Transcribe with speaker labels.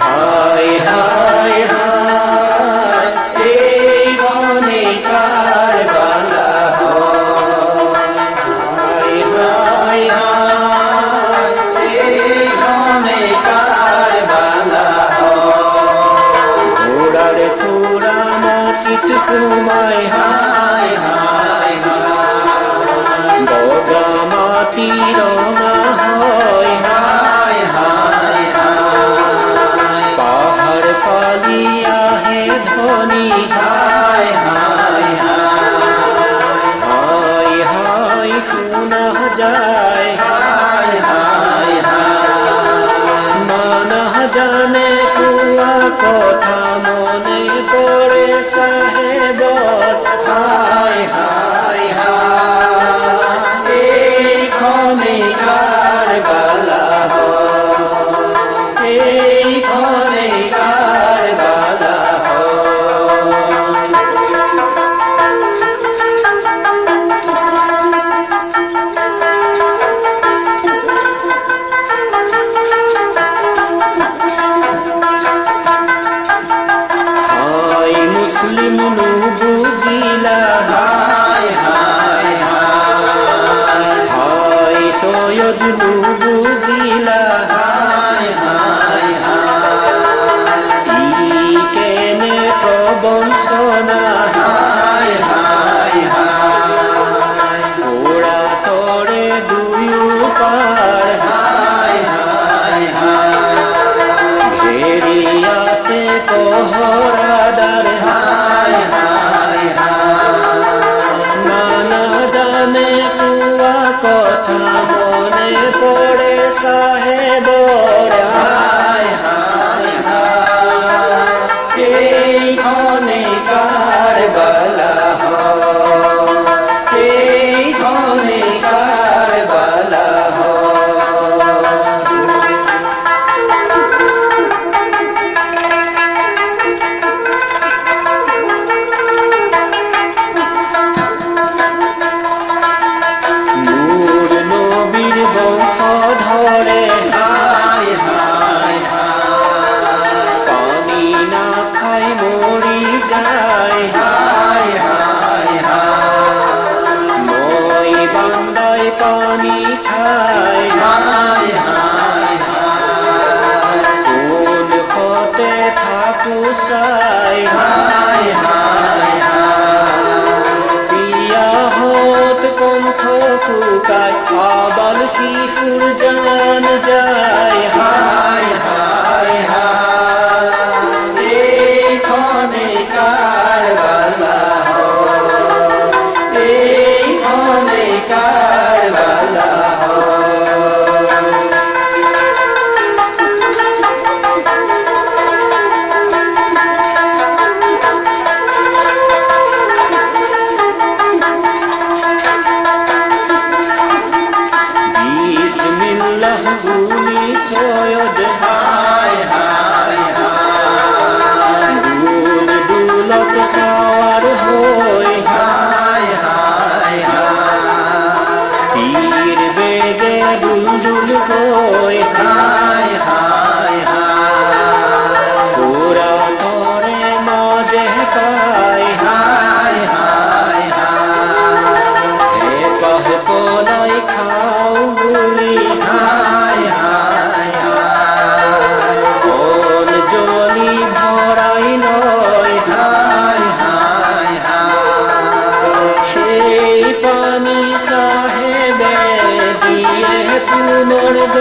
Speaker 1: হায় হায় হায় এই বনে কারবালা হায় হায় হায় এই বনে কারবালা ঘোড়ার থোড়া মাটিত ঘুমায় হায় হায় হায় বগা মাটি রঙা হয় হায় হায় হায় পাহাড় ফালিয়া হে ধ্বনি হায় হায় হায় হায় শোনা যায় হায় হায় হায় মানা জানে কুয়া কথা মনে পড়ে সাহেবর হায় হায় হায় এই ক্ষণে কারবালা এই ক্ষণে কারবালা হায় মুসলিম নু বুঝিলা হায় হায় হায় হায় সৈয়দ নু বুঝিলা হায় হায় হায় ই কেনে প্রবঞ্চনা হায় হায় হায় ফোড়া তরে দুয়ু পার হায় হায় হায় ঘেরিয়া সে পহরাদার হায় হায় হায় নানা জানে কুয়া কথা মনে পড়ে সাহেবর হায় হায় হায় এই ক্ষণে কারবালা এই ক্ষণে কারবালা নূর নবীর বংশ ধরে হায় হায় হায় পানি না খাই মরি যায় হায় হায় হায় মই বান্দায় পানি খায় হায় হায় হায় কোন হতে থাকু সাই হায় হায় পিয়াহত কণ্ঠ ফুকায় আবাল শিশুর জান যায় হায় হায় হায় এই ক্ষণে কারবালা এই ক্ষণে কারবালা বিসমিল্লাহ বলি সৈয়দ হায় হায় হায় দুল দুলত সাওয়ার হই হায় হায় হায় তীর বেগে দুলদুল হই হায় হায় হায় ফোড়া তরে মাঝে পাই হায় হায় হায় হে পাহ কলাই খাও বলি হায় হায় হায় কোন জলি ভরাই নয় হায় হায় হায় সেই পানি সাহেবে দিয়ে পুনর্দ